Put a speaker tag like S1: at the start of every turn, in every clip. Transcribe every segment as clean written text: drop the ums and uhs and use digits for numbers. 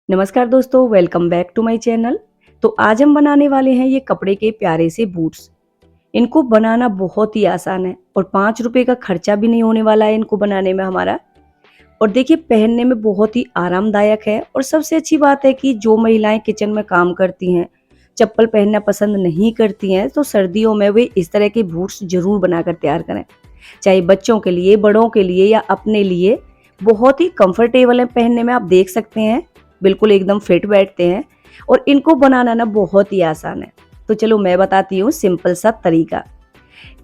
S1: नमस्कार दोस्तों, welcome back to my channel. तो आज हम बनाने वाले हैं ये कपड़े के प्यारे से बूट्स। इनको बनाना बहुत ही आसान है और 5 रुपए का खर्चा भी नहीं होने वाला है इनको बनाने में हमारा। और देखिए, पहनने में बहुत ही आरामदायक है। और सबसे अच्छी बात है कि जो महिलाएं किचन में काम करती हैं, चप्पल पहनना पसंद नहीं करती हैं, तो सर्दियों में वे इस तरह के बूट्स जरूर बनाकर तैयार करें। चाहे बच्चों के लिए, बड़ों के लिए या अपने लिए, बहुत ही कंफर्टेबल है पहनने में। आप देख सकते हैं, बिल्कुल एकदम फिट बैठते हैं। और इनको बनाना ना बहुत ही आसान है। तो चलो मैं बताती हूँ सिंपल सा तरीका।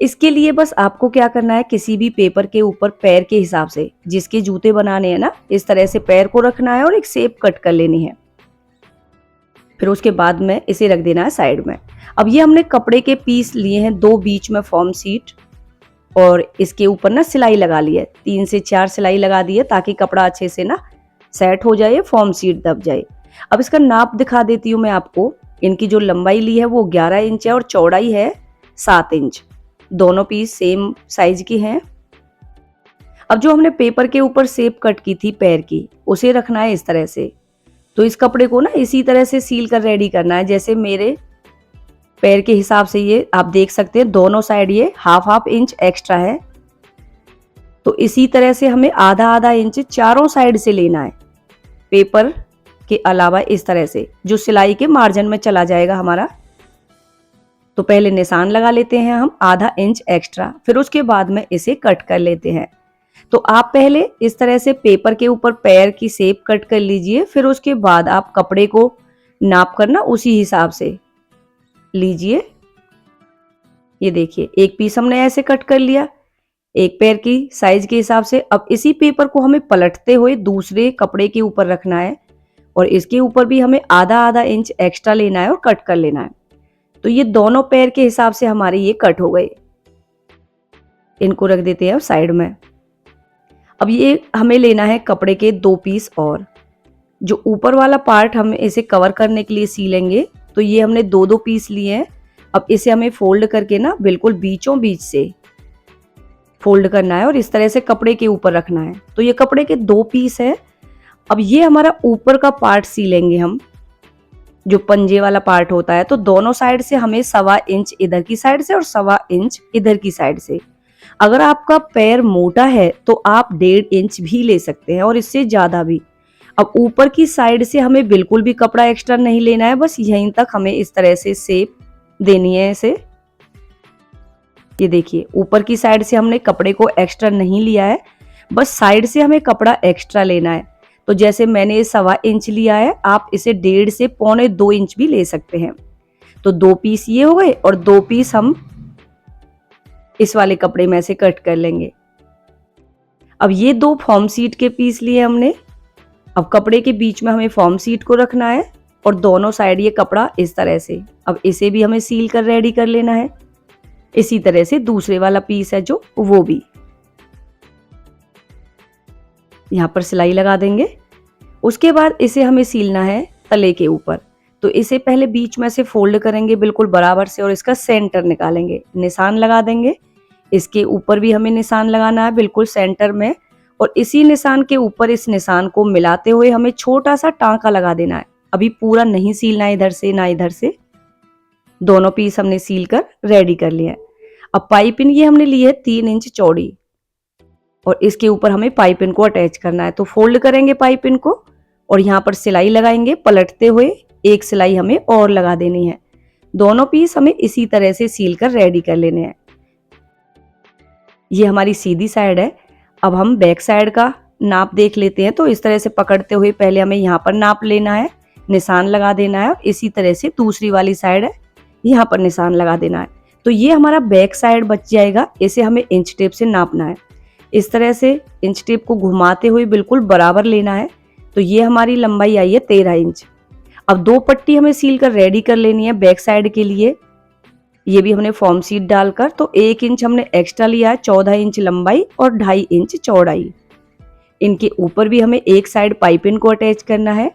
S1: इसके लिए बस आपको क्या करना है, किसी भी पेपर के ऊपर पैर के हिसाब से, जिसके जूते बनाने हैं ना, इस तरह से पैर को रखना है और एक शेप कट कर लेनी है। फिर उसके बाद में इसे रख देना है साइड में। अब ये हमने कपड़े के पीस लिए हैं, 2 बीच में फॉर्म सीट, और इसके ऊपर ना सिलाई लगा ली है, 3 से 4 सिलाई लगा दी है, ताकि कपड़ा अच्छे से ना सेट हो जाए, फॉर्म सीट दब जाए। अब इसका नाप दिखा देती हूँ मैं आपको। इनकी जो लंबाई ली है वो 11 इंच है और चौड़ाई है 7 इंच। दोनों पीस सेम साइज की हैं। अब जो हमने पेपर के ऊपर शेप कट की थी पैर की, उसे रखना है इस तरह से। तो इस कपड़े को ना इसी तरह से सील कर रेडी करना है, जैसे मेरे पैर के हिसाब से। ये आप देख सकते हैं, दोनों साइड ये हाफ हाफ इंच एक्स्ट्रा है। तो इसी तरह से हमें आधा आधा इंच चारों साइड से लेना है, पेपर के अलावा इस तरह से, जो सिलाई के मार्जिन में चला जाएगा हमारा। तो पहले निशान लगा लेते हैं हम आधा इंच एक्स्ट्रा, फिर उसके बाद में इसे कट कर लेते हैं। तो आप पहले इस तरह से पेपर के ऊपर पैर की शेप कट कर लीजिए, फिर उसके बाद आप कपड़े को नाप कर ना उसी हिसाब से लीजिए। ये देखिए, एक पीस हमने ऐसे कट कर लिया, एक पैर की साइज के हिसाब से। अब इसी पेपर को हमें पलटते हुए दूसरे कपड़े के ऊपर रखना है, और इसके ऊपर भी हमें आधा आधा इंच एक्स्ट्रा लेना है और कट कर लेना है। तो ये दोनों पैर के हिसाब से हमारे ये कट हो गए। इनको रख देते हैं अब साइड में। अब ये हमें लेना है कपड़े के 2 पीस, और जो ऊपर वाला पार्ट हम इसे कवर करने के लिए सीलेंगे। तो ये हमने 2-2 पीस लिए हैं। अब इसे हमें फोल्ड करके ना बिल्कुल बीचों बीच से फोल्ड करना है और इस तरह से कपड़े के ऊपर रखना है। तो ये कपड़े के 2 पीस है। अब ये हमारा ऊपर का पार्ट सीलेंगे हम, जो पंजे वाला पार्ट होता है। तो दोनों साइड से हमें 1.25 इंच इधर की साइड से और 1.25 इंच इधर की साइड से। अगर आपका पैर मोटा है तो आप 1.5 इंच भी ले सकते हैं और इससे ज्यादा भी। अब ऊपर की साइड से हमें बिल्कुल भी कपड़ा एक्स्ट्रा नहीं लेना है, बस यहीं तक हमें इस तरह से शेप देनी है इसे। ये देखिए, ऊपर की साइड से हमने कपड़े को एक्स्ट्रा नहीं लिया है, बस साइड से हमें कपड़ा एक्स्ट्रा लेना है। तो जैसे मैंने 1.25 इंच लिया है, आप इसे 1.5 से 1.25 इंच भी ले सकते हैं। तो 2 पीस ये हो गए और 2 पीस हम इस वाले कपड़े में से कट कर लेंगे। अब ये 2 फॉर्म सीट के पीस लिए हमने। अब कपड़े के बीच में हमें फॉर्म सीट को रखना है और दोनों साइड ये कपड़ा इस तरह से। अब इसे भी हमें सील कर रेडी कर लेना है। इसी तरह से दूसरे वाला पीस है जो, वो भी यहाँ पर सिलाई लगा देंगे। उसके बाद इसे हमें सीलना है तले के ऊपर। तो इसे पहले बीच में से फोल्ड करेंगे बिल्कुल बराबर से, और इसका सेंटर निकालेंगे, निशान लगा देंगे। इसके ऊपर भी हमें निशान लगाना है बिल्कुल सेंटर में, और इसी निशान के ऊपर इस निशान को मिलाते हुए हमें छोटा सा टांका लगा देना है। अभी पूरा नहीं सीलना है, इधर से ना इधर से। दोनों पीस हमने सील कर रेडी कर लिया है। अब पाइपिंग ये हमने ली है 3 इंच चौड़ी, और इसके ऊपर हमें पाइपिंग को अटैच करना है। तो फोल्ड करेंगे पाइपिंग को और यहाँ पर सिलाई लगाएंगे पलटते हुए। एक सिलाई हमें और लगा देनी है। दोनों पीस हमें इसी तरह से सील कर रेडी कर लेने हैं। ये हमारी सीधी साइड है। अब हम बैक साइड का नाप देख लेते हैं। तो इस तरह से पकड़ते हुए पहले हमें यहाँ पर नाप लेना है, निशान लगा देना है, और इसी तरह से दूसरी वाली साइड है, यहाँ पर निशान लगा देना है। तो ये हमारा बैक साइड बच जाएगा। इसे हमें इंच टेप से नापना है। इस तरह से इंच टेप को घुमाते हुए बिल्कुल बराबर लेना है। तो ये हमारी लंबाई आई है 13 इंच। अब 2 पट्टी हमें सील कर रेडी कर लेनी है बैक साइड के लिए। ये भी हमने फॉर्म सीट डालकर, तो 1 इंच हमने एक्स्ट्रा लिया है, 14 इंच लंबाई और 2.5 इंच चौड़ाई। इनके ऊपर भी हमें एक साइड पाइपिंग को अटैच करना है।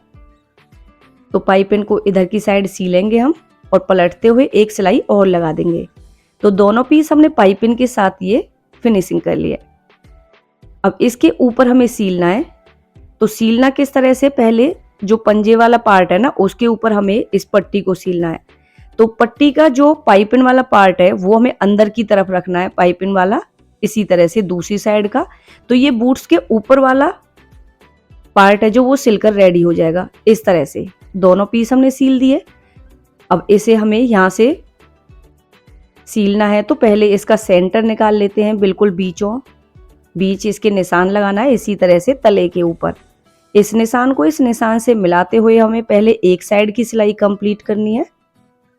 S1: तो पाइपिंग को इधर की साइड सीलेंगे हम और पलटते हुए एक सिलाई और लगा देंगे। तो दोनों पीस हमने पाइपिंग के साथ ये फिनिशिंग कर लिया। अब इसके ऊपर हमें सीलना है। तो सीलना किस तरह से, पहले जो पंजे वाला पार्ट है ना उसके ऊपर हमें इस पट्टी को सीलना है। तो पट्टी का जो पाइपिन वाला पार्ट है वो हमें अंदर की तरफ रखना है, पाइपिन वाला इसी तरह से दूसरी साइड का। तो ये बूट्स के ऊपर वाला पार्ट है जो वो सिलकर रेडी हो जाएगा। इस तरह से दोनों पीस हमने सील दिए। अब इसे हमें यहाँ से सीलना है, तो पहले इसका सेंटर निकाल लेते हैं, बिल्कुल बीच इसके निशान लगाना है इसी तरह से तले के ऊपर। इस निशान को इस निशान से मिलाते हुए हमें पहले एक साइड की सिलाई कंप्लीट करनी है।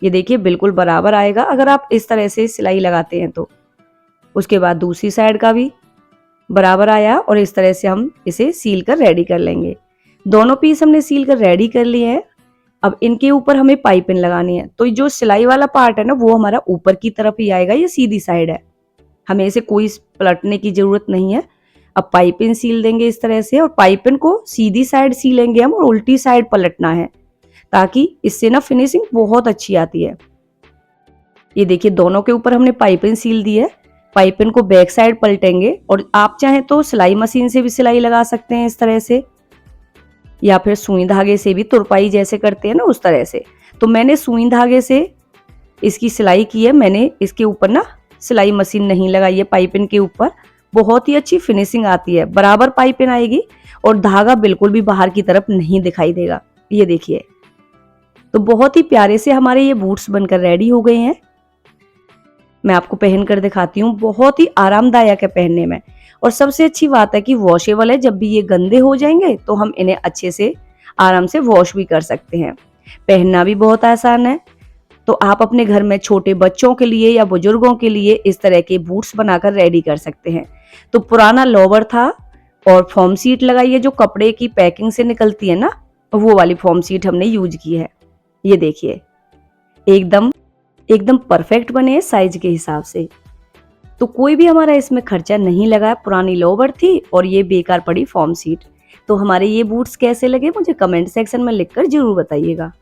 S1: ये देखिए बिल्कुल बराबर आएगा अगर आप इस तरह से सिलाई लगाते हैं तो। उसके बाद दूसरी साइड का भी बराबर आया और इस तरह से हम इसे सील कर रेडी कर लेंगे। दोनों पीस हमने सील कर रेडी कर लिए हैं। अब इनके ऊपर हमें पाइपिंग लगानी है। तो जो सिलाई वाला पार्ट है ना वो हमारा ऊपर की तरफ ही आएगा, ये सीधी साइड है, हमें इसे कोई पलटने की जरूरत नहीं है। अब पाइपिंग सील देंगे इस तरह से, और पाइपिंग को सीधी साइड सीलेंगे हम और उल्टी साइड पलटना है, ताकि इससे ना फिनिशिंग बहुत अच्छी आती है। ये देखिए दोनों के ऊपर हमने पाइपिंग सील दी है। पाइपिंग को बैक साइड पलटेंगे, और आप चाहें तो सिलाई मशीन से भी सिलाई लगा सकते हैं इस तरह से, या फिर सुई धागे से भी तुरपाई जैसे करते हैं ना उस तरह से। तो मैंने सुई धागे से इसकी सिलाई की है, मैंने इसके ऊपर ना सिलाई मशीन नहीं लगाई है। पाइपिंग के ऊपर बहुत ही अच्छी फिनिशिंग आती है, बराबर पाइपिंग आएगी और धागा बिल्कुल भी बाहर की तरफ नहीं दिखाई देगा। ये देखिए, तो बहुत ही प्यारे से हमारे ये बूट्स बनकर रेडी हो गए हैं। मैं आपको पहन कर दिखाती हूँ, बहुत ही आरामदायक है पहनने में। और सबसे अच्छी बात है कि वॉशेबल है, जब भी ये गंदे हो जाएंगे तो हम इन्हें अच्छे से आराम से वॉश भी कर सकते हैं। पहनना भी बहुत आसान है। तो आप अपने घर में छोटे बच्चों के लिए या बुजुर्गों के लिए इस तरह के बूट्स बनाकर रेडी कर सकते हैं। तो पुराना लोवर था और फॉर्म सीट लगाई है, जो कपड़े की पैकिंग से निकलती है ना, वो वाली फॉर्म सीट हमने यूज की है। ये देखिए एकदम परफेक्ट बने हैं साइज के हिसाब से। तो कोई भी हमारा इसमें खर्चा नहीं लगा। पुरानी लोवर थी और ये बेकार पड़ी फॉर्म सीट। तो हमारे ये बूट्स कैसे लगे मुझे कमेंट सेक्शन में लिखकर जरूर बताइएगा।